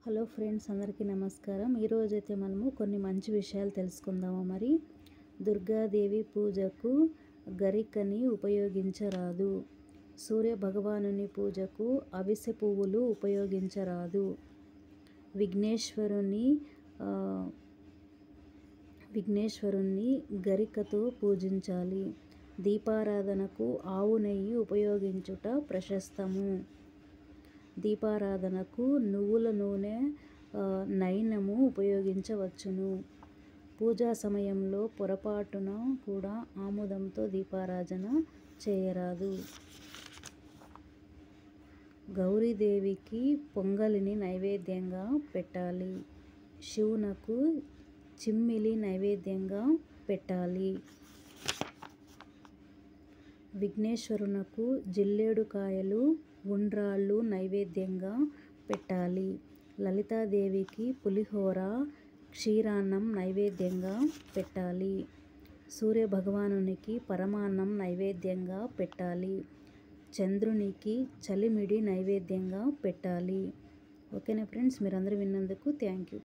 Hello friends, అందరికీ నమస్కారం. ఈరోజైతే మనము కొన్ని మంచి విషయాలు తెలుసుకుందాము. మరి దుర్గాదేవి పూజకు గరికని ఉపయోగించరాదు. సూర్య భగవానుని పూజకు అవిసె పువ్వులు ఉపయోగించరాదు. విఘ్నేశ్వరుణ్ణి గరికతో పూజించాలి. దీపారాధనకు ఆవు నెయ్యి ఉపయోగించుట ప్రశస్తము. దీపారాధనకు నువ్వుల నూనె, నైనము ఉపయోగించవచ్చును. పూజా సమయంలో పొరపాటున కూడా ఆముదంతో దీపారాధన చేయరాదు. గౌరీదేవికి పొంగలిని నైవేద్యంగా పెట్టాలి. శివునకు చిమ్మిలి నైవేద్యంగా పెట్టాలి. విఘ్నేశ్వరునకు జిల్లేడుకాయలు, ఉండ్రాళ్ళు నైవేద్యంగా పెట్టాలి. లలితాదేవికి పులిహోర, క్షీరాన్నం నైవేద్యంగా పెట్టాలి. సూర్యభగవానునికి పరమాన్నం నైవేద్యంగా పెట్టాలి. చంద్రునికి చలిమిడి నైవేద్యంగా పెట్టాలి. ఓకేనా ఫ్రెండ్స్, మీరందరూ విన్నందుకు థ్యాంక్ యూ.